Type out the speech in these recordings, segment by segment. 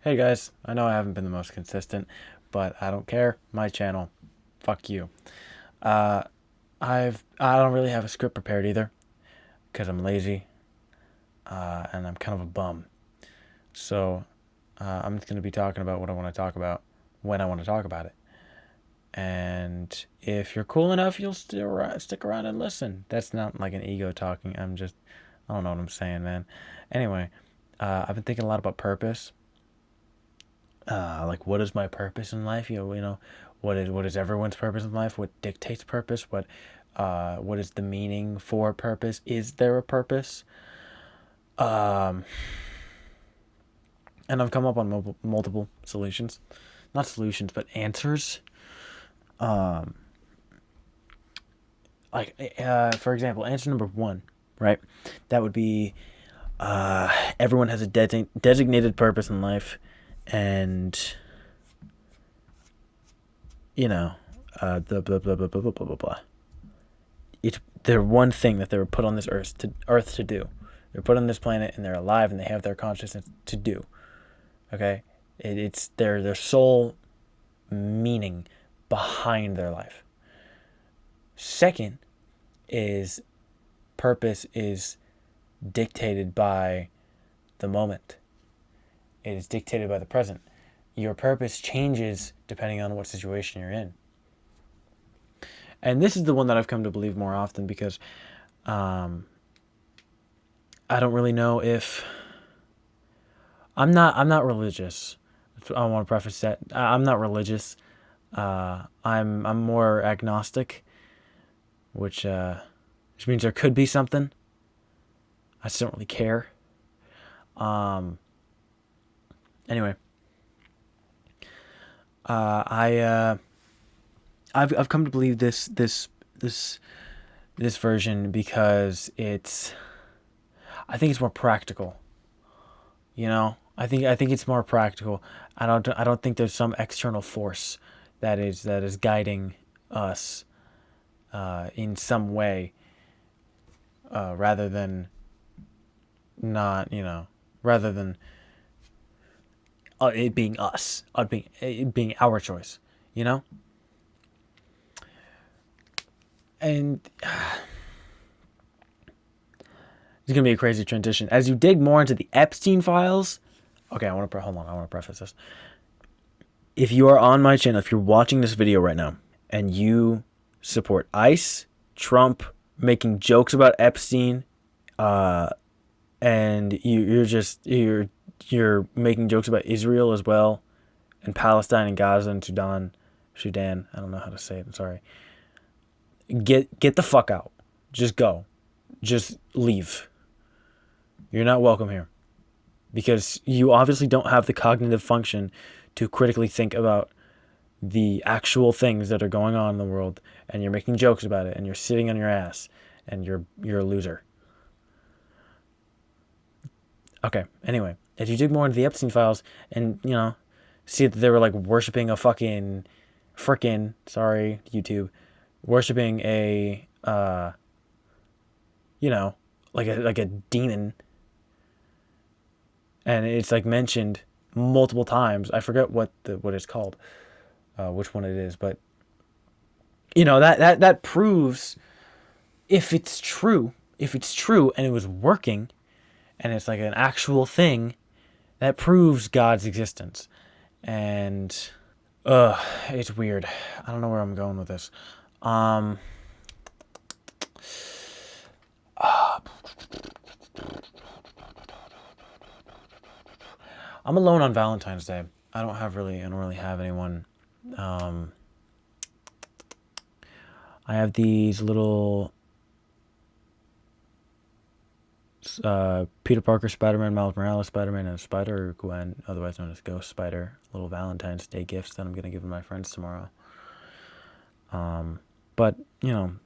Hey guys, I know I haven't been the most consistent, but I don't care. My channel. Fuck you. Uh, I don't really have a script prepared either, because I'm lazy, and I'm kind of a bum. So, I'm just gonna be talking about what I want to talk about when I want to talk about it. And if you're cool enough, you'll still stick around and listen. That's not like an ego talking. I don't know what I'm saying, man. Anyway, I've been thinking a lot about purpose. Like what is my purpose in life? What is everyone's purpose in life? What dictates purpose? What is the meaning for purpose? Is there a purpose? Um, and I've come up on multiple solutions, not solutions, but answers. Um, for example, answer number one, right? That would be everyone has a designated purpose in life, and you know, the blah blah blah blah blah blah blah blah. They're one thing that they were put on this earth to do. They're put on this planet and they're alive and they have their consciousness to do. Okay, it's their sole meaning behind their life. Second is purpose is dictated by the moment. It is dictated by the present. Your purpose changes depending on what situation you're in. And this is the one that I've come to believe more often because um, I don't really know if I'm not religious. I want to preface that I'm not religious. I'm more agnostic, which which means there could be something. I just don't really care. Um, anyway, I I've come to believe this this version because I think it's more practical. I think it's more practical. I don't think there's some external force that is guiding us in some way, rather than not, rather than it being us, it being our choice, you know. And it's gonna be a crazy transition as you dig more into the Epstein files. Okay, hold on. I want to preface this. If you are on my channel, if you're watching this video right now, and you support ICE, Trump, making jokes about Epstein, uh, and you're making jokes about Israel as well, and Palestine and Gaza and Sudan. I don't know how to say it. I'm sorry. Get the fuck out. Just go. Just leave. You're not welcome here because you obviously don't have the cognitive function to critically think about the actual things that are going on in the world, and you're making jokes about it, and you're sitting on your ass, and you're a loser. Okay. Anyway, if you dig more into the Epstein files, and see that they were like worshiping a frickin' sorry YouTube, worshiping a you know like a demon, and it's like mentioned multiple times. I forget what it's called, which one it is, but that proves if it's true and it was working and it's like an actual thing, that proves God's existence. And it's weird. I don't know where I'm going with this. Um, I'm alone on Valentine's Day. I don't really have anyone. Um, I have these little Peter Parker Spider-Man, Miles Morales Spider-Man, and Spider-Gwen, otherwise known as Ghost Spider, little Valentine's Day gifts that I'm gonna give to my friends tomorrow. But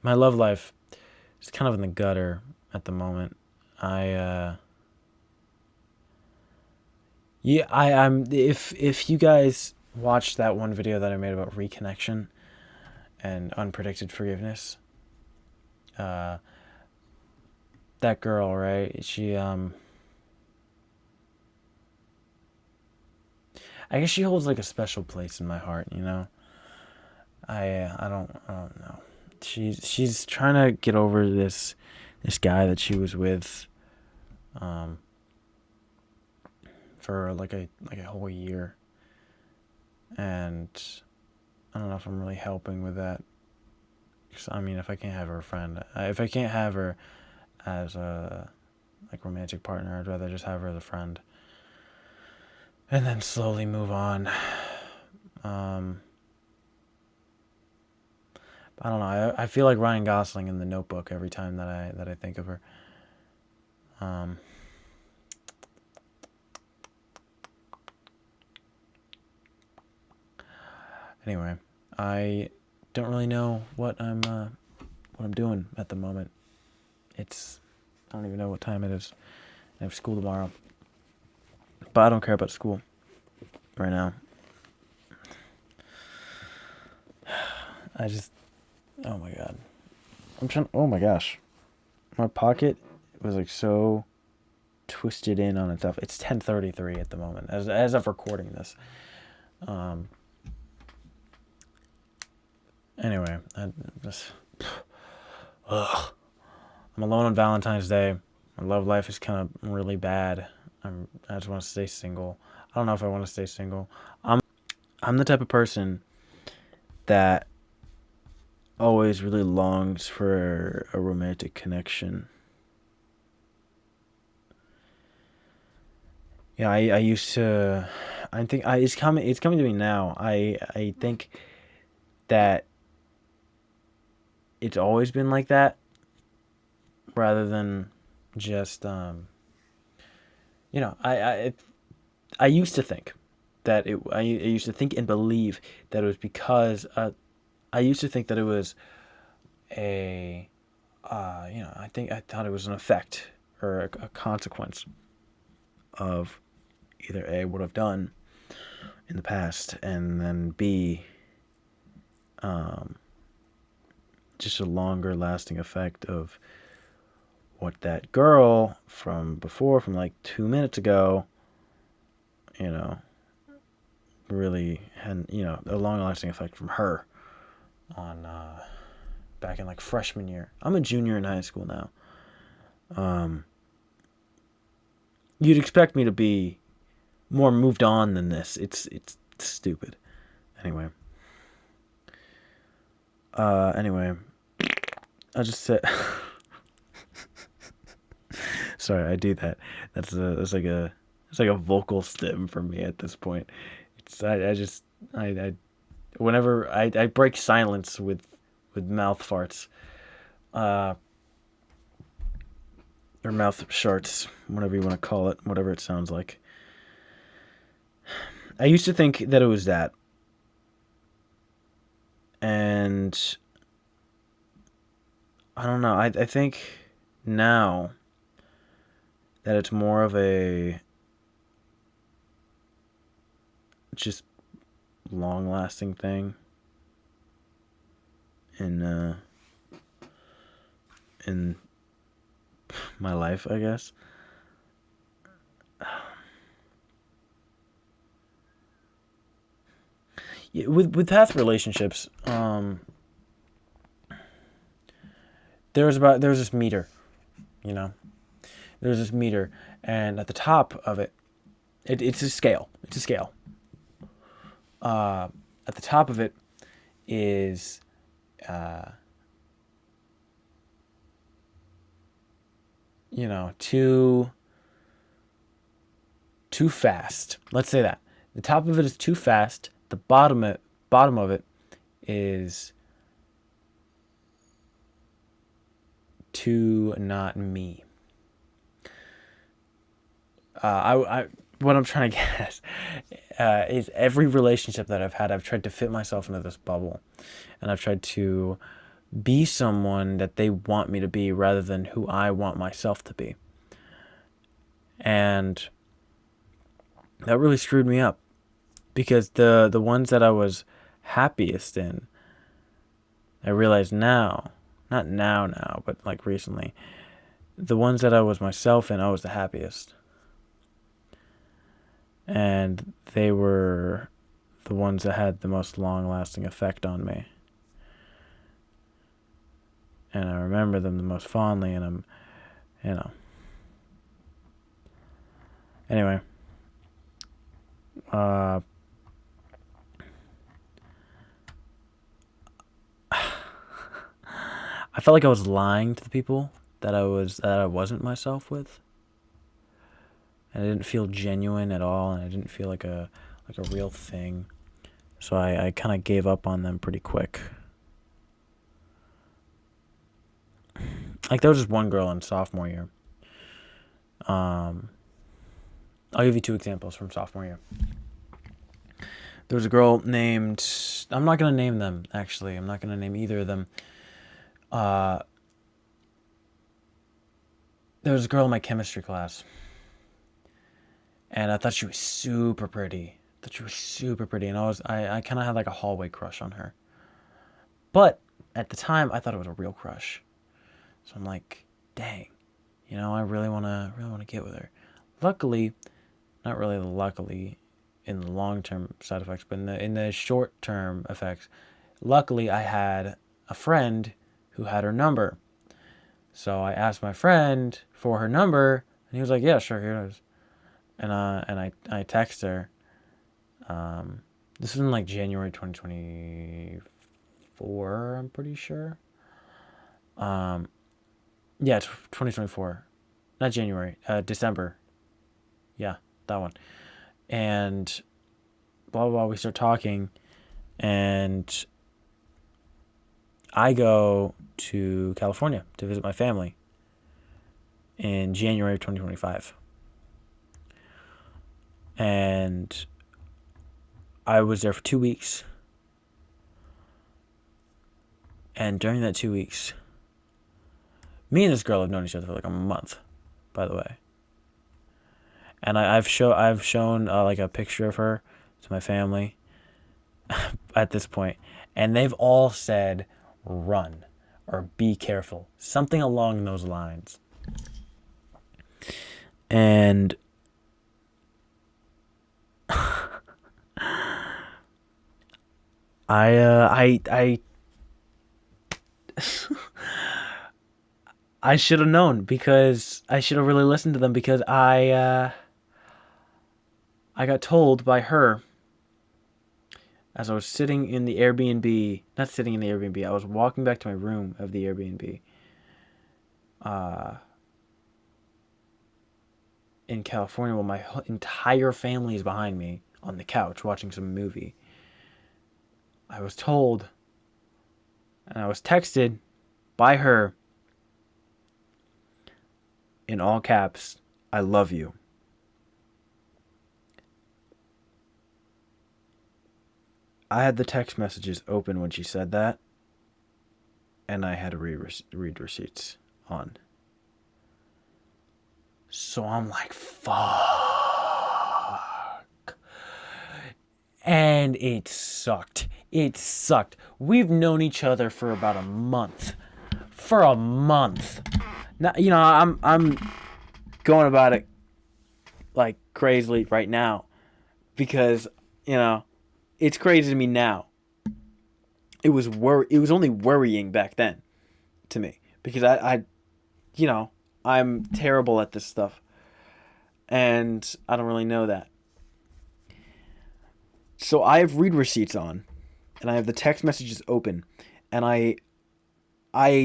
my love life is kind of in the gutter at the moment. I Yeah, I'm if you guys watched that one video that I made about reconnection and unpredicted forgiveness, uh, that girl, right? I guess she holds like a special place in my heart, you know. I don't know. She's trying to get over this guy that she was with um for like a whole year, and I don't know if I'm really helping with that. 'Cause, I mean, if I can't have her a friend, if I can't have her as a like romantic partner, I'd rather just have her as a friend, and then slowly move on. Um, I don't know. I feel like Ryan Gosling in The Notebook every time that I think of her. Um, anyway, I don't really know what I'm doing at the moment. It's I don't even know what time it is. I have school tomorrow, but I don't care about school right now. I just oh my god. I'm trying. Oh my gosh, my pocket was like so twisted in on itself. It's 10:33 at the moment as of recording this. Um. Anyway, I just ugh. I'm alone on Valentine's Day. My love life is kind of really bad. I just want to stay single. I don't know if I want to stay single. I'm the type of person that always really longs for a romantic connection. Yeah, I used to. I think it's coming to me now. I think that it's always been like that, rather than just I used to think that I used to think and believe that it was because I used to think that it was a I thought it was an effect or a consequence of either A, what I've done in the past, and then B, um, just a longer lasting effect of what that girl from before, from like 2 minutes ago, you know, really had, a long lasting effect from her on back in like freshman year. I'm a junior in high school now. Um, you'd expect me to be more moved on than this. It's stupid. Anyway, anyway, I just said. Sorry, I do that. That's like a it's like a vocal stim for me at this point. It's I just I whenever I break silence with mouth farts, uh, or mouth sharts, whatever you want to call it, whatever it sounds like. I used to think that it was that, and I don't know. I think now that it's more of a just long lasting thing in in my life, I guess. Yeah, with past relationships, there was this meter, you know, there was this meter, and at the top of it, it's a scale. It's a scale. Uh, at the top of it is uh, too fast. Let's say that the top of it is too fast. The bottom of it is too not me. I what I'm trying to get is every relationship that I've had, I've tried to fit myself into this bubble, and I've tried to be someone that they want me to be rather than who I want myself to be, and that really screwed me up because the ones that I was happiest in, I realize now, not now, but like recently, the ones that I was myself in, I was the happiest. And they were the ones that had the most long-lasting effect on me. And I remember them the most fondly, and you know. Anyway, uh, I felt like I was lying to the people that I wasn't myself with, and I didn't feel genuine at all, and I didn't feel like a real thing. So I kind of gave up on them pretty quick. Like there was just one girl in sophomore year. Um, I'll give you two examples from sophomore year. There was a girl named. I'm not gonna name them. Actually, I'm not gonna name either of them. Uh, there was a girl in my chemistry class, and I thought she was super pretty. I thought she was super pretty, and I kind of had like a hallway crush on her. But at the time, I thought it was a real crush. So I'm like, dang, I really wanna get with her. Luckily, not really luckily, in the long term side effects, but in the short term effects, luckily I had a friend who had her number. So I asked my friend for her number, and he was like, "Yeah, sure, here it is." And I texted her. Um, this was in like January 2024, I'm pretty sure. Um, yeah, 2024, not January, December. Yeah, that one. And blah blah blah. We start talking, and I go to California to visit my family in January of 2025. And I was there for 2 weeks. And during that 2 weeks, me and this girl have known each other for like a month, by the way. And I've shown like a picture of her to my family at this point, and they've all said run or be careful, something along those lines. And I I should have known, because I should have really listened to them, because I got told by her as I was sitting in the Airbnb, not sitting in the Airbnb, I was walking back to my room of the Airbnb, uh, in California, while my entire family is behind me on the couch watching some movie. I was told, and I was texted by her in all caps, "I love you." I had the text messages open when she said that, and I had to read receipts on. So I'm like, fuck. And it sucked. It sucked. We've known each other for about a month. For a month. Now, I'm going about it like crazily right now, because, you know, it's crazy to me now. It was only worrying back then to me, because you know, I'm terrible at this stuff, and I don't really know that. So I have read receipts on, and I have the text messages open, and I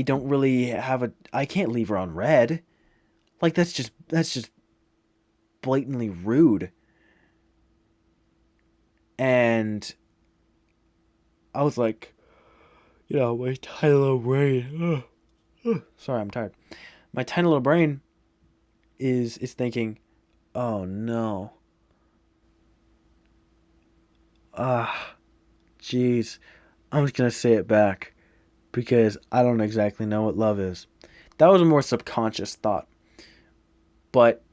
don't really have I can't leave her on red. Like that's just blatantly rude. And I was like, my tiny little brain. Sorry, I'm tired. My tiny little brain is thinking, oh no, ah, jeez. I'm just gonna say it back, because I don't exactly know what love is. That was a more subconscious thought, but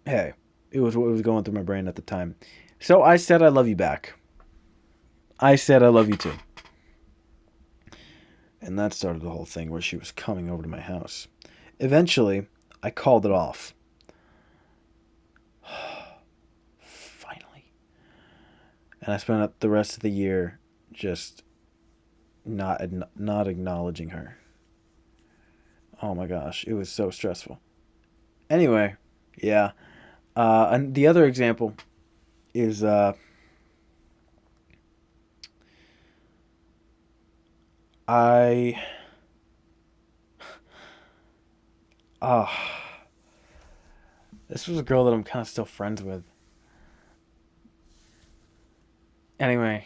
hey, it was what was going through my brain at the time. So I said I love you back. I said I love you too. And that started the whole thing where she was coming over to my house. Eventually, I called it off. and I spent the rest of the year just not not acknowledging her. Oh my gosh, it was so stressful. Anyway, yeah. And the other example is I uh this was a girl that I'm kind of still friends with. Anyway,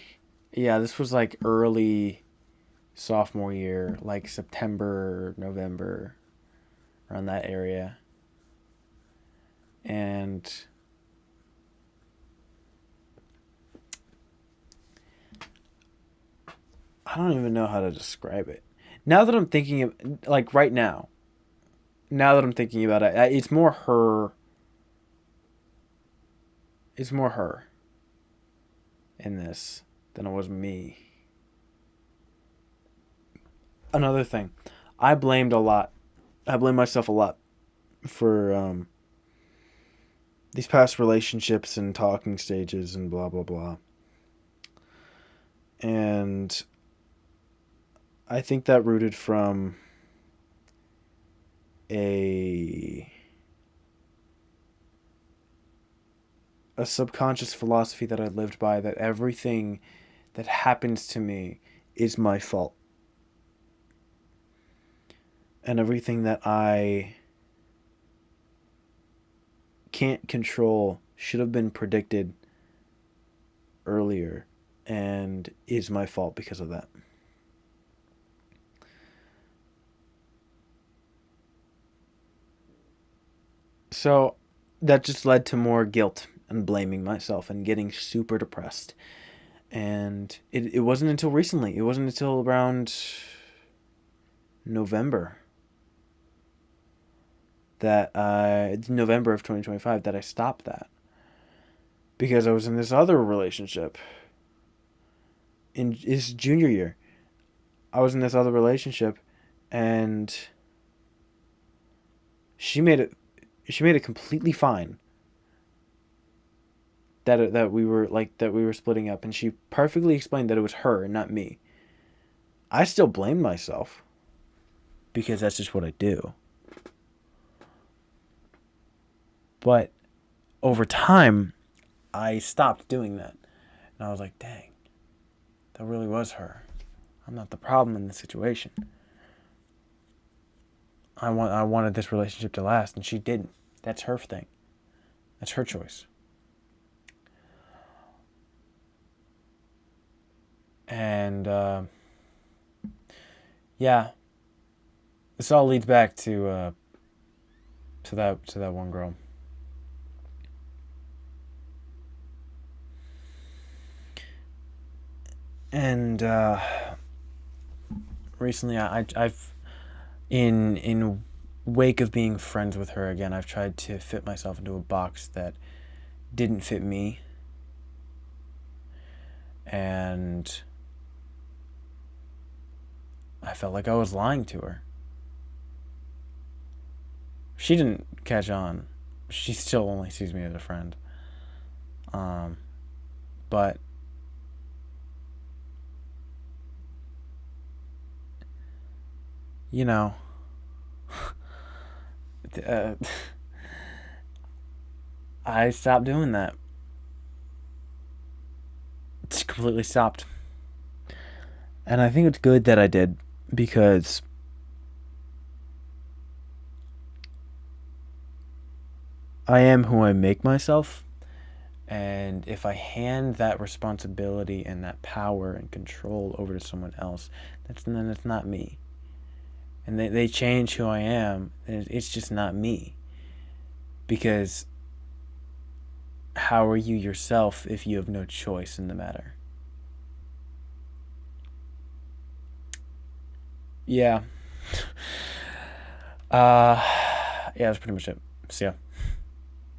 yeah, this was like early sophomore year, like September, November, around that area. And I don't even know how to describe it. Now that I'm thinking of, like right now that I'm thinking about it, it's more her. It's more her in this than it was me. Another thing, I blamed a lot. I blame myself a lot for these past relationships and talking stages and blah blah blah. And I think that rooted from a a subconscious philosophy that I lived by, that everything that happens to me is my fault. And everything that I can't control should have been predicted earlier and is my fault because of that. So that just led to more guilt and blaming myself and getting super depressed. And it wasn't until recently, it wasn't until around November that November of 2025 that I stopped that, because I was in this other relationship in his junior year. I was in this other relationship, and she made it she made it completely fine that we were splitting up, and she perfectly explained that it was her and not me. I still blamed myself because that's just what I do. But over time, I stopped doing that. And I was like, dang, that really was her. I'm not the problem in the situation. I wanted this relationship to last, and she didn't. That's her thing. That's her choice. And yeah, this all leads back to that one girl. And recently, I've in wake of being friends with her again, I've tried to fit myself into a box that didn't fit me, and I felt like I was lying to her. She didn't catch on. She still only sees me as a friend. Um, but you know, uh, I stopped doing that. It's completely stopped, and I think it's good that I did, because I am who I make myself. And if I hand that responsibility and that power and control over to someone else, then it's not me. And they change who I am, and it's just not me. Because how are you yourself if you have no choice in the matter? Yeah. Yeah, that's pretty much it. See ya.